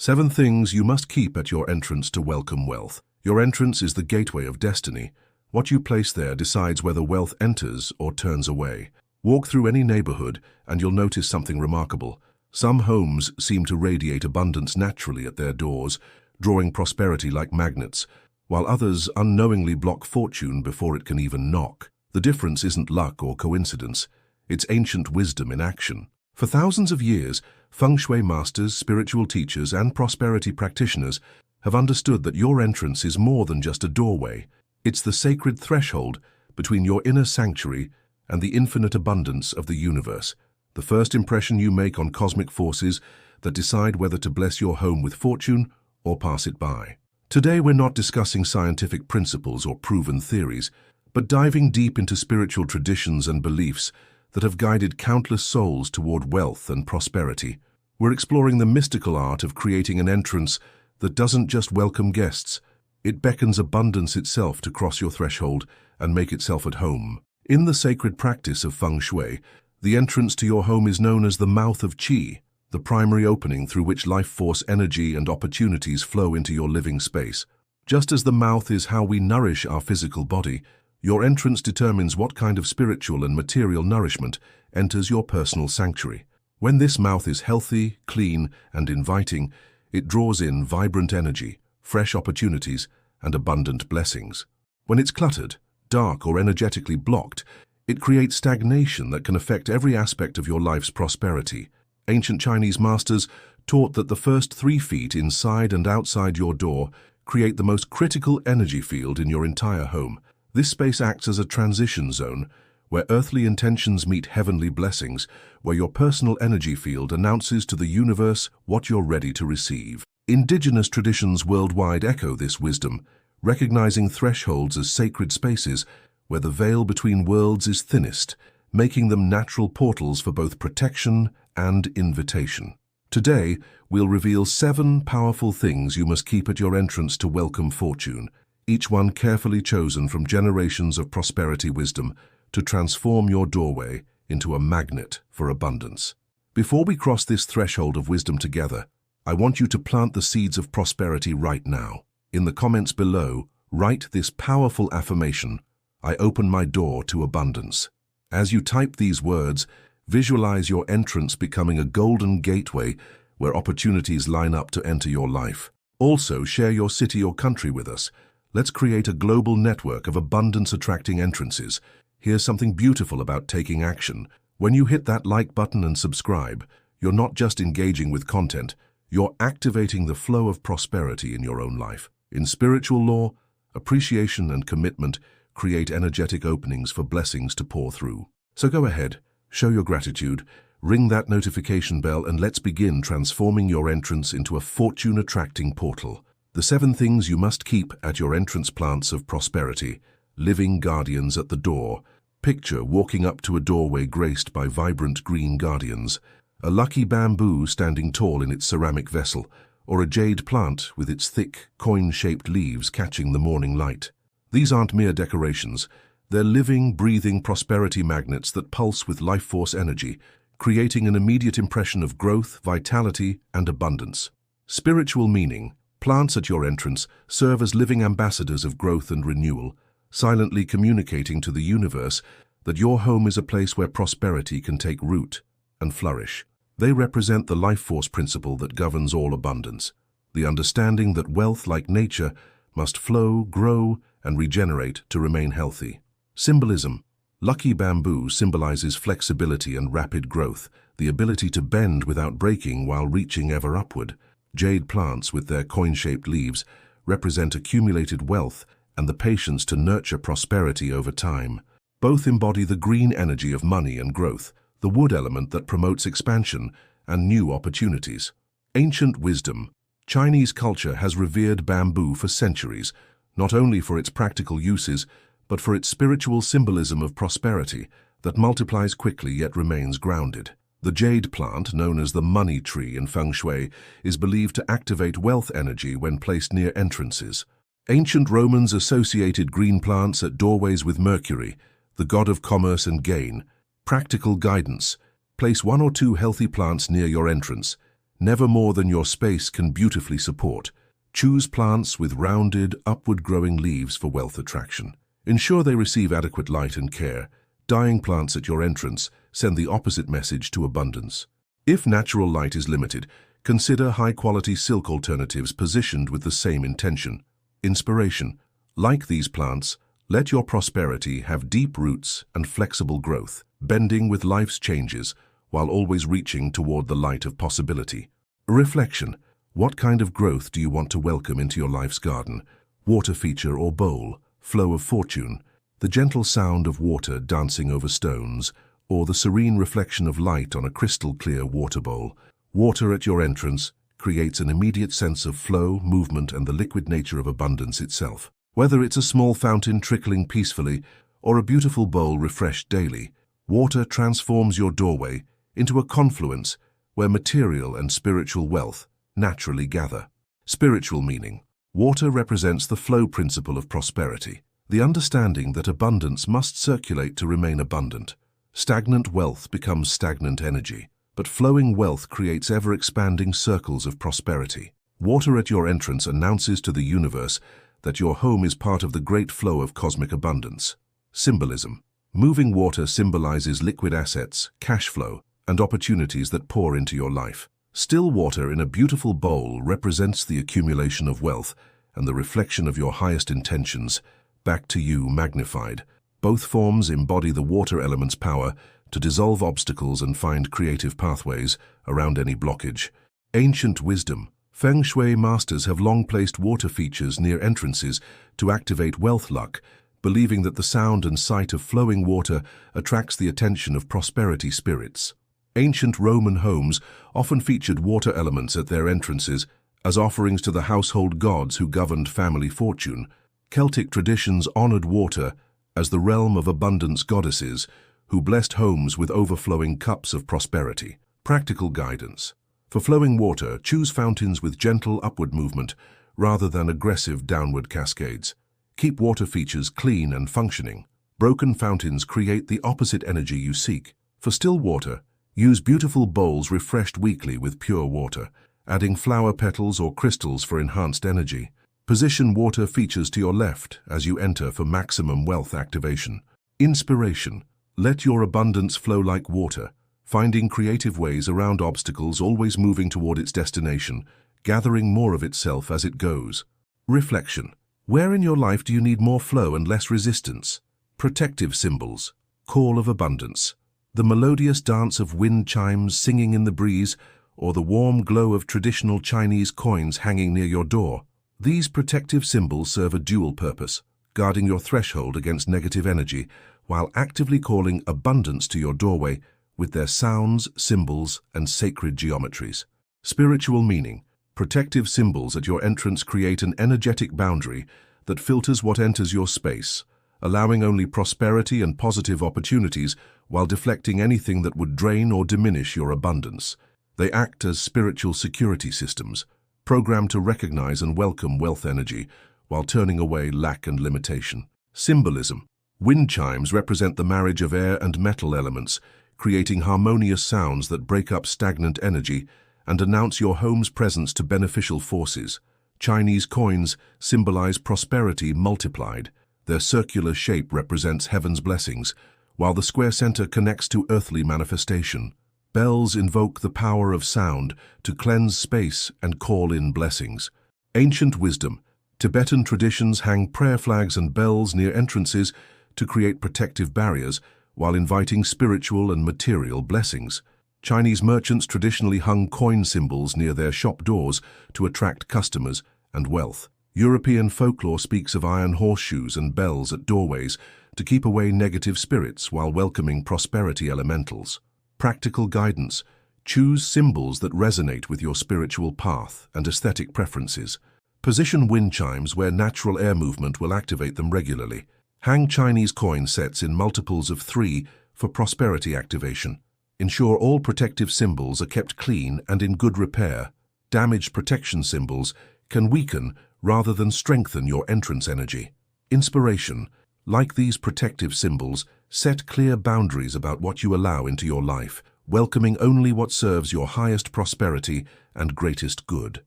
7 things you must keep at your entrance to welcome wealth. Your entrance is the gateway of destiny. What you place there decides whether wealth enters or turns away. Walk through any neighborhood and you'll notice something remarkable. Some homes seem to radiate abundance naturally at their doors, drawing prosperity like magnets, while others unknowingly block fortune before it can even knock. The difference isn't luck or coincidence, it's ancient wisdom in action. For thousands of years, feng shui masters, spiritual teachers, and prosperity practitioners have understood that your entrance is more than just a doorway. It's the sacred threshold between your inner sanctuary and the infinite abundance of the universe. The first impression you make on cosmic forces that decide whether to bless your home with fortune or pass it by. Today we're not discussing scientific principles or proven theories, but diving deep into spiritual traditions and beliefs that have guided countless souls toward wealth and prosperity. We're exploring the mystical art of creating an entrance that doesn't just welcome guests, it beckons abundance itself to cross your threshold and make itself at home. In the sacred practice of feng shui, the entrance to your home is known as the mouth of qi, the primary opening through which life force, energy, and opportunities flow into your living space. Just as the mouth is how we nourish our physical body, your entrance determines what kind of spiritual and material nourishment enters your personal sanctuary. When this mouth is healthy, clean, and inviting, it draws in vibrant energy, fresh opportunities, and abundant blessings. When it's cluttered, dark, or energetically blocked, it creates stagnation that can affect every aspect of your life's prosperity. Ancient Chinese masters taught that the first 3 feet inside and outside your door create the most critical energy field in your entire home. This space acts as a transition zone where earthly intentions meet heavenly blessings, where your personal energy field announces to the universe what you're ready to receive. Indigenous traditions worldwide echo this wisdom, recognizing thresholds as sacred spaces where the veil between worlds is thinnest, making them natural portals for both protection and invitation. Today, we'll reveal 7 powerful things you must keep at your entrance to welcome fortune, each one carefully chosen from generations of prosperity wisdom to transform your doorway into a magnet for abundance. Before we cross this threshold of wisdom together, I want you to plant the seeds of prosperity right now. In the comments below, write this powerful affirmation: I open my door to abundance. As you type these words, visualize your entrance becoming a golden gateway where opportunities line up to enter your life. Also, share your city or country with us. Let's create a global network of abundance-attracting entrances. Here's something beautiful about taking action. When you hit that like button and subscribe, you're not just engaging with content, you're activating the flow of prosperity in your own life. In spiritual law, appreciation and commitment create energetic openings for blessings to pour through. So go ahead, show your gratitude, ring that notification bell, and let's begin transforming your entrance into a fortune-attracting portal. The 7 things you must keep at your entrance: plants of prosperity, living guardians at the door. Picture walking up to a doorway graced by vibrant green guardians, a lucky bamboo standing tall in its ceramic vessel, or a jade plant with its thick, coin-shaped leaves catching the morning light. These aren't mere decorations. They're living, breathing prosperity magnets that pulse with life force energy, creating an immediate impression of growth, vitality, and abundance. Spiritual meaning: plants at your entrance serve as living ambassadors of growth and renewal, silently communicating to the universe that your home is a place where prosperity can take root and flourish. They represent the life force principle that governs all abundance, the understanding that wealth, like nature, must flow, grow, and regenerate to remain healthy. Symbolism: lucky bamboo symbolizes flexibility and rapid growth, the ability to bend without breaking while reaching ever upward. Jade plants with their coin-shaped leaves represent accumulated wealth and the patience to nurture prosperity over time. Both embody the green energy of money and growth, the wood element that promotes expansion and new opportunities. Ancient wisdom: Chinese culture has revered bamboo for centuries, not only for its practical uses, but for its spiritual symbolism of prosperity that multiplies quickly yet remains grounded. The jade plant, known as the money tree in feng shui, is believed to activate wealth energy when placed near entrances. Ancient Romans associated green plants at doorways with Mercury, the god of commerce and gain. Practical guidance: place 1 or 2 healthy plants near your entrance. never more than your space can beautifully support. Choose plants with rounded, upward-growing leaves for wealth attraction. Ensure they receive adequate light and care. Dying plants at your entrance send the opposite message to abundance. If natural light is limited, consider high-quality silk alternatives positioned with the same intention. Inspiration. Like these plants, let your prosperity have deep roots and flexible growth, bending with life's changes while always reaching toward the light of possibility. Reflection. What kind of growth do you want to welcome into your life's garden? Water feature or bowl, flow of fortune, the gentle sound of water dancing over stones, or the serene reflection of light on a crystal-clear water bowl. Water at your entrance creates an immediate sense of flow, movement, and the liquid nature of abundance itself. Whether it's a small fountain trickling peacefully or a beautiful bowl refreshed daily, water transforms your doorway into a confluence where material and spiritual wealth naturally gather. Spiritual meaning. Water represents the flow principle of prosperity, the understanding that abundance must circulate to remain abundant. Stagnant wealth becomes stagnant energy, but flowing wealth creates ever-expanding circles of prosperity. Water at your entrance announces to the universe that your home is part of the great flow of cosmic abundance. Symbolism. Moving water symbolizes liquid assets, cash flow, and opportunities that pour into your life. Still water in a beautiful bowl represents the accumulation of wealth and the reflection of your highest intentions, back to you magnified. Both forms embody the water element's power to dissolve obstacles and find creative pathways around any blockage. Ancient wisdom. Feng Shui masters have long placed water features near entrances to activate wealth luck, believing that the sound and sight of flowing water attracts the attention of prosperity spirits. Ancient Roman homes often featured water elements at their entrances as offerings to the household gods who governed family fortune. Celtic traditions honored water as the realm of abundance goddesses who blessed homes with overflowing cups of prosperity. Practical guidance. For flowing water, choose fountains with gentle upward movement rather than aggressive downward cascades. Keep water features clean and functioning. Broken fountains create the opposite energy you seek. For still water, use beautiful bowls refreshed weekly with pure water, adding flower petals or crystals for enhanced energy. Position water features to your left as you enter for maximum wealth activation. Inspiration. Let your abundance flow like water, finding creative ways around obstacles, always moving toward its destination, gathering more of itself as it goes. Reflection. Where in your life do you need more flow and less resistance? Protective symbols. Call of abundance. The melodious dance of wind chimes singing in the breeze, or the warm glow of traditional Chinese coins hanging near your door. These protective symbols serve a dual purpose, guarding your threshold against negative energy, while actively calling abundance to your doorway with their sounds, symbols, and sacred geometries. Spiritual meaning. Protective symbols at your entrance create an energetic boundary that filters what enters your space, allowing only prosperity and positive opportunities while deflecting anything that would drain or diminish your abundance. They act as spiritual security systems, programmed to recognize and welcome wealth energy while turning away lack and limitation. Symbolism. Wind chimes represent the marriage of air and metal elements, creating harmonious sounds that break up stagnant energy and announce your home's presence to beneficial forces. Chinese coins symbolize prosperity multiplied. Their circular shape represents heaven's blessings, while the square center connects to earthly manifestation. Bells invoke the power of sound to cleanse space and call in blessings. Ancient wisdom. Tibetan traditions hang prayer flags and bells near entrances to create protective barriers while inviting spiritual and material blessings. Chinese merchants traditionally hung coin symbols near their shop doors to attract customers and wealth. European folklore speaks of iron horseshoes and bells at doorways to keep away negative spirits while welcoming prosperity elementals. Practical guidance. Choose symbols that resonate with your spiritual path and aesthetic preferences. Position wind chimes where natural air movement will activate them regularly. Hang Chinese coin sets in multiples of 3 for prosperity activation. Ensure all protective symbols are kept clean and in good repair. Damaged protection symbols can weaken rather than strengthen your entrance energy. Inspiration. Like these protective symbols, set clear boundaries about what you allow into your life, welcoming only what serves your highest prosperity and greatest good.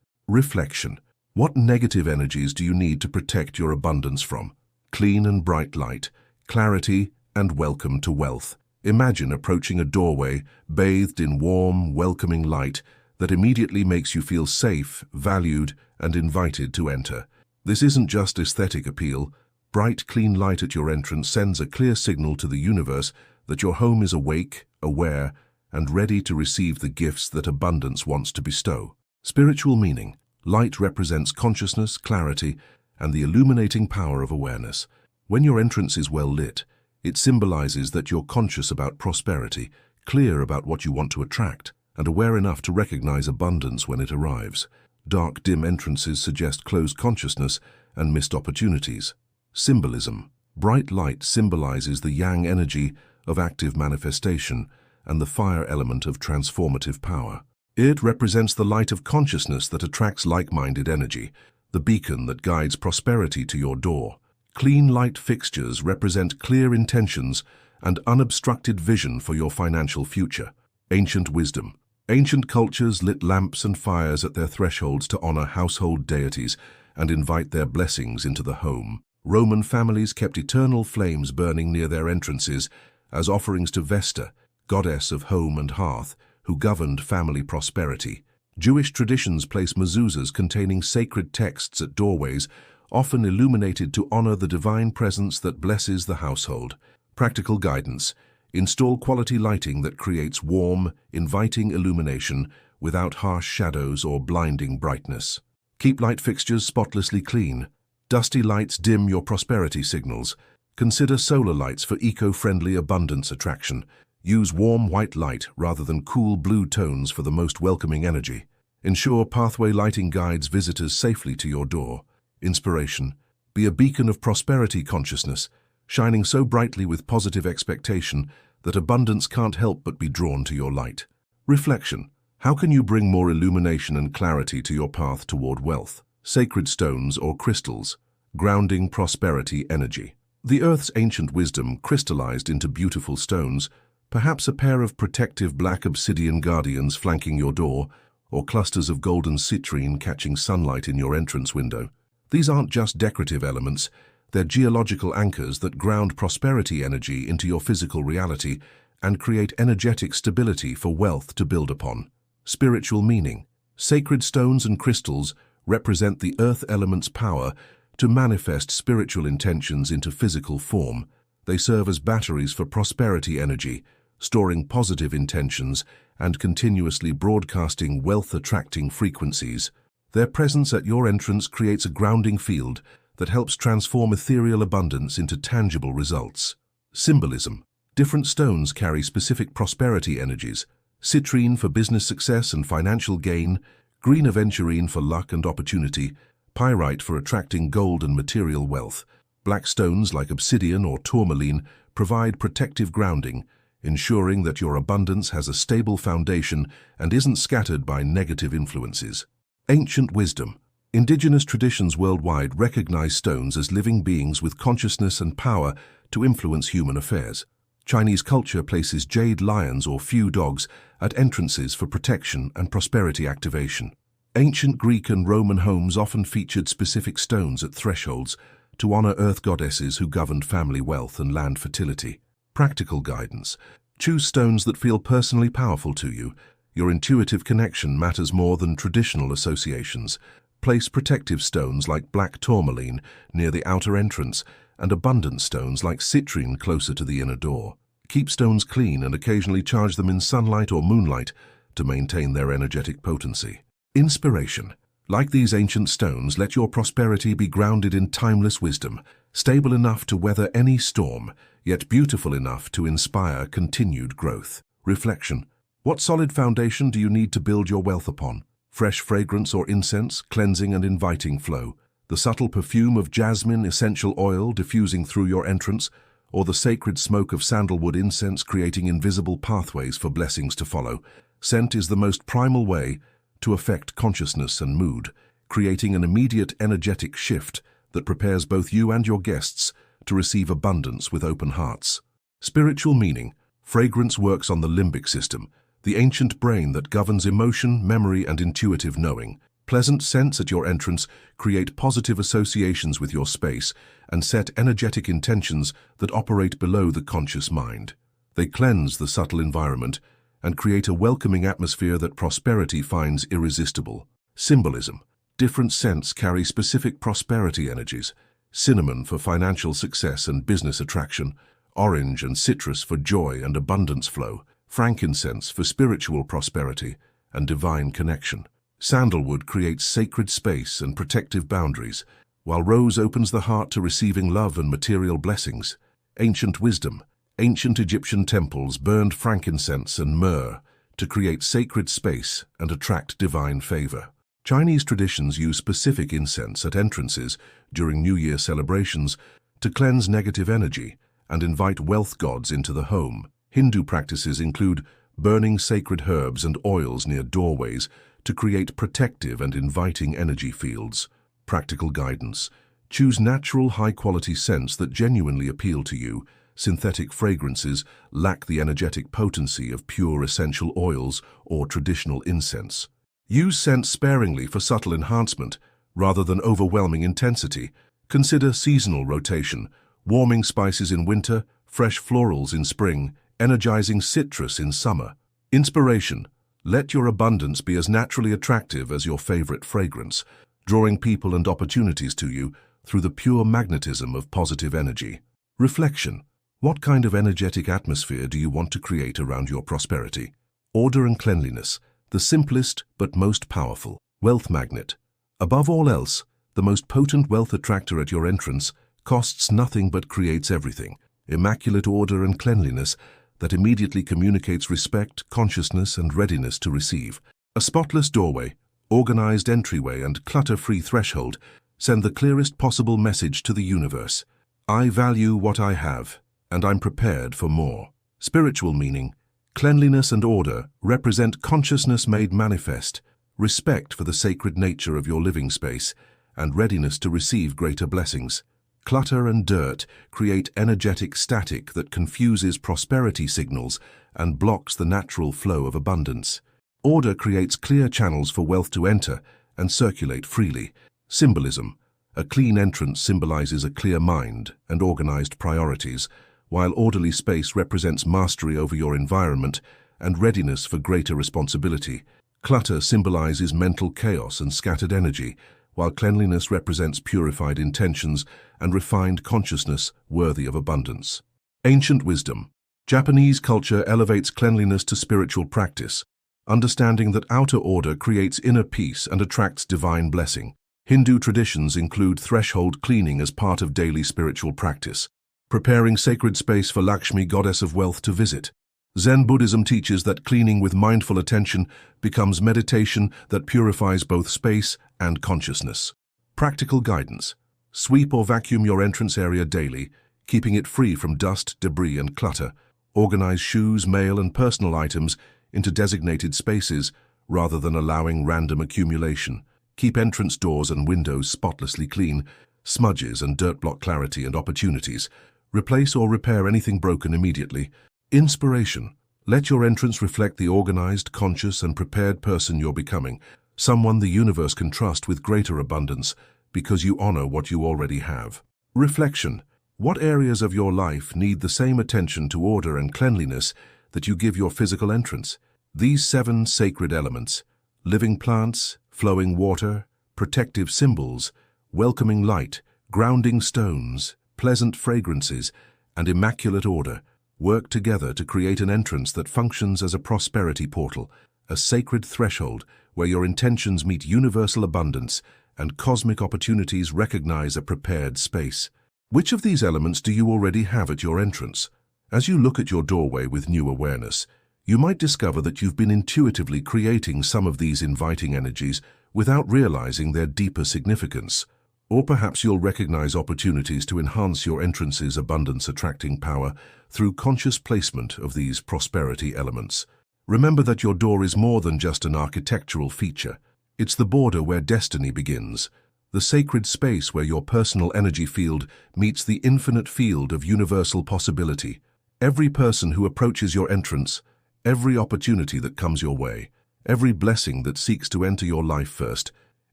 Reflection. What negative energies do you need to protect your abundance from? Clean and bright light, clarity, and welcome to wealth. Imagine approaching a doorway bathed in warm, welcoming light that immediately makes you feel safe, valued, and invited to enter. This isn't just aesthetic appeal. Bright, clean light at your entrance sends a clear signal to the universe that your home is awake, aware, and ready to receive the gifts that abundance wants to bestow. Spiritual meaning. Light represents consciousness, clarity, and the illuminating power of awareness. When your entrance is well lit, it symbolizes that you're conscious about prosperity, clear about what you want to attract, and aware enough to recognize abundance when it arrives. Dark, dim entrances suggest closed consciousness and missed opportunities. Symbolism. Bright light symbolizes the yang energy of active manifestation and the fire element of transformative power. It represents the light of consciousness that attracts like-minded energy, the beacon that guides prosperity to your door. Clean light fixtures represent clear intentions and unobstructed vision for your financial future. Ancient wisdom. Ancient cultures lit lamps and fires at their thresholds to honor household deities and invite their blessings into the home. Roman families kept eternal flames burning near their entrances as offerings to Vesta, goddess of home and hearth, who governed family prosperity. Jewish traditions place mezuzahs containing sacred texts at doorways, often illuminated to honor the divine presence that blesses the household. Practical guidance. Install quality lighting that creates warm, inviting illumination without harsh shadows or blinding brightness. Keep light fixtures spotlessly clean. Dusty lights dim your prosperity signals. Consider solar lights for eco-friendly abundance attraction. Use warm white light rather than cool blue tones for the most welcoming energy. Ensure pathway lighting guides visitors safely to your door. Inspiration. Be a beacon of prosperity consciousness, shining so brightly with positive expectation that abundance can't help but be drawn to your light. Reflection. How can you bring more illumination and clarity to your path toward wealth? Sacred stones or crystals, grounding prosperity energy. The Earth's ancient wisdom crystallized into beautiful stones, perhaps a pair of protective black obsidian guardians flanking your door, or clusters of golden citrine catching sunlight in your entrance window. These aren't just decorative elements, they're geological anchors that ground prosperity energy into your physical reality and create energetic stability for wealth to build upon. Spiritual meaning. Sacred stones and crystals represent the earth element's power to manifest spiritual intentions into physical form. They serve as batteries for prosperity energy, storing positive intentions and continuously broadcasting wealth-attracting frequencies. Their presence at your entrance creates a grounding field that helps transform ethereal abundance into tangible results. Symbolism. Different stones carry specific prosperity energies. Citrine for business success and financial gain, green aventurine for luck and opportunity, pyrite for attracting gold and material wealth. Black stones like obsidian or tourmaline provide protective grounding, ensuring that your abundance has a stable foundation and isn't scattered by negative influences. Ancient wisdom. Indigenous traditions worldwide recognize stones as living beings with consciousness and power to influence human affairs. Chinese culture places jade lions or few dogs at entrances for protection and prosperity activation. Ancient Greek and Roman homes often featured specific stones at thresholds to honor earth goddesses who governed family wealth and land fertility. Practical guidance. Choose stones that feel personally powerful to you. Your intuitive connection matters more than traditional associations. Place protective stones like black tourmaline near the outer entrance and abundant stones like citrine closer to the inner door. Keep stones clean and occasionally charge them in sunlight or moonlight to maintain their energetic potency. Inspiration. Like these ancient stones, let your prosperity be grounded in timeless wisdom, stable enough to weather any storm, yet beautiful enough to inspire continued growth. Reflection. What solid foundation do you need to build your wealth upon? Fresh fragrance or incense, cleansing and inviting flow, the subtle perfume of jasmine essential oil diffusing through your entrance, or the sacred smoke of sandalwood incense creating invisible pathways for blessings to follow. Scent is the most primal way to affect consciousness and mood, creating an immediate energetic shift that prepares both you and your guests to receive abundance with open hearts. Spiritual meaning. Fragrance works on the limbic system, the ancient brain that governs emotion, memory, and intuitive knowing. Pleasant scents at your entrance create positive associations with your space and set energetic intentions that operate below the conscious mind. They cleanse the subtle environment and create a welcoming atmosphere that prosperity finds irresistible. Symbolism. Different scents carry specific prosperity energies. Cinnamon for financial success and business attraction, orange and citrus for joy and abundance flow, frankincense for spiritual prosperity and divine connection. Sandalwood creates sacred space and protective boundaries, while rose opens the heart to receiving love and material blessings. Ancient wisdom. Ancient Egyptian temples burned frankincense and myrrh to create sacred space and attract divine favor. Chinese traditions use specific incense at entrances during New Year celebrations to cleanse negative energy and invite wealth gods into the home. Hindu practices include burning sacred herbs and oils near doorways to create protective and inviting energy fields. Practical guidance. Choose natural, high-quality scents that genuinely appeal to you. Synthetic fragrances lack the energetic potency of pure essential oils or traditional incense. Use scents sparingly for subtle enhancement rather than overwhelming intensity. Consider seasonal rotation, warming spices in winter, fresh florals in spring, energizing citrus in summer. Inspiration. Let your abundance be as naturally attractive as your favorite fragrance, drawing people and opportunities to you through the pure magnetism of positive energy. Reflection. What kind of energetic atmosphere do you want to create around your prosperity? Order and cleanliness, the simplest but most powerful. Wealth magnet. Above all else, the most potent wealth attractor at your entrance costs nothing but creates everything. Immaculate order and cleanliness that immediately communicates respect, consciousness, and readiness to receive. A spotless doorway, organized entryway, and clutter-free threshold send the clearest possible message to the universe. I value what I have, and I'm prepared for more. Spiritual meaning. Cleanliness and order represent consciousness made manifest, respect for the sacred nature of your living space, and readiness to receive greater blessings. Clutter and dirt create energetic static that confuses prosperity signals and blocks the natural flow of abundance. Order creates clear channels for wealth to enter and circulate freely. Symbolism. A clean entrance symbolizes a clear mind and organized priorities, while orderly space represents mastery over your environment and readiness for greater responsibility. Clutter symbolizes mental chaos and scattered energy, while cleanliness represents purified intentions and refined consciousness worthy of abundance. Ancient wisdom. Japanese culture elevates cleanliness to spiritual practice, understanding that outer order creates inner peace and attracts divine blessing. Hindu traditions include threshold cleaning as part of daily spiritual practice, preparing sacred space for Lakshmi, goddess of wealth, to visit. Zen Buddhism teaches that cleaning with mindful attention becomes meditation that purifies both space and consciousness. Practical guidance. Sweep or vacuum your entrance area daily, keeping it free from dust, debris, and clutter. Organize shoes, mail, and personal items into designated spaces rather than allowing random accumulation. Keep entrance doors and windows spotlessly clean. Smudges and dirt block clarity and opportunities. Replace or repair anything broken immediately. Inspiration. Let your entrance reflect the organized, conscious, and prepared person you're becoming, someone the universe can trust with greater abundance because you honor what you already have. Reflection. What areas of your life need the same attention to order and cleanliness that you give your physical entrance? These 7 sacred elements, living plants, flowing water, protective symbols, welcoming light, grounding stones, pleasant fragrances, and immaculate order, work together to create an entrance that functions as a prosperity portal, a sacred threshold where your intentions meet universal abundance and cosmic opportunities recognize a prepared space. Which of these elements do you already have at your entrance? As you look at your doorway with new awareness, you might discover that you've been intuitively creating some of these inviting energies without realizing their deeper significance. Or perhaps you'll recognize opportunities to enhance your entrance's abundance-attracting power through conscious placement of these prosperity elements. Remember that your door is more than just an architectural feature. It's the border where destiny begins, the sacred space where your personal energy field meets the infinite field of universal possibility. Every person who approaches your entrance Every opportunity that comes your way, every blessing that seeks to enter your life first,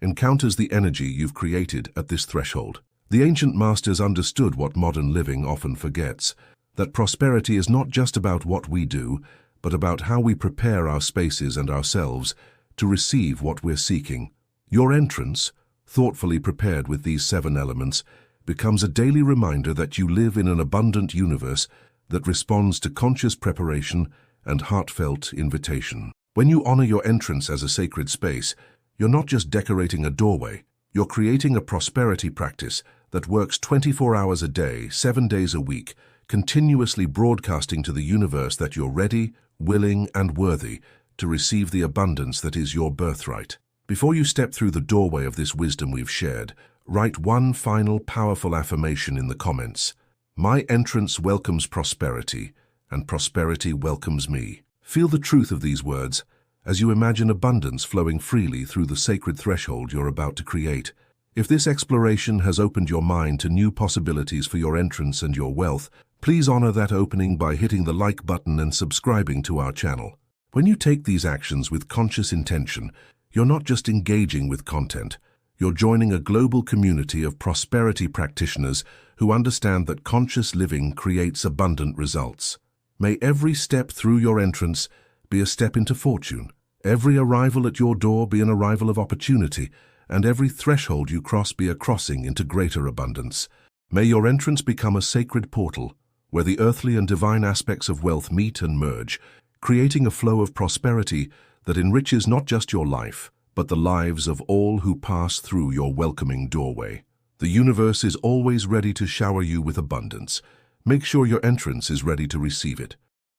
encounters the energy you've created at this threshold. The ancient masters understood what modern living often forgets, that prosperity is not just about what we do, but about how we prepare our spaces and ourselves to receive what we're seeking. Your entrance, thoughtfully prepared with these 7 elements, becomes a daily reminder that you live in an abundant universe that responds to conscious preparation and heartfelt invitation. When you honor your entrance as a sacred space, you're not just decorating a doorway, you're creating a prosperity practice that works 24 hours a day, 7 days a week, continuously broadcasting to the universe that you're ready, willing, and worthy to receive the abundance that is your birthright. Before you step through the doorway of this wisdom we've shared, write one final powerful affirmation in the comments. My entrance welcomes prosperity, and prosperity welcomes me. Feel the truth of these words as you imagine abundance flowing freely through the sacred threshold you're about to create. If this exploration has opened your mind to new possibilities for your entrance and your wealth, please honor that opening by hitting the like button and subscribing to our channel. When you take these actions with conscious intention, you're not just engaging with content, you're joining a global community of prosperity practitioners who understand that conscious living creates abundant results. May every step through your entrance be a step into fortune, every arrival at your door be an arrival of opportunity, and every threshold you cross be a crossing into greater abundance. May your entrance become a sacred portal where the earthly and divine aspects of wealth meet and merge, creating a flow of prosperity that enriches not just your life, but the lives of all who pass through your welcoming doorway. The universe is always ready to shower you with abundance. Make sure your entrance is ready to receive it.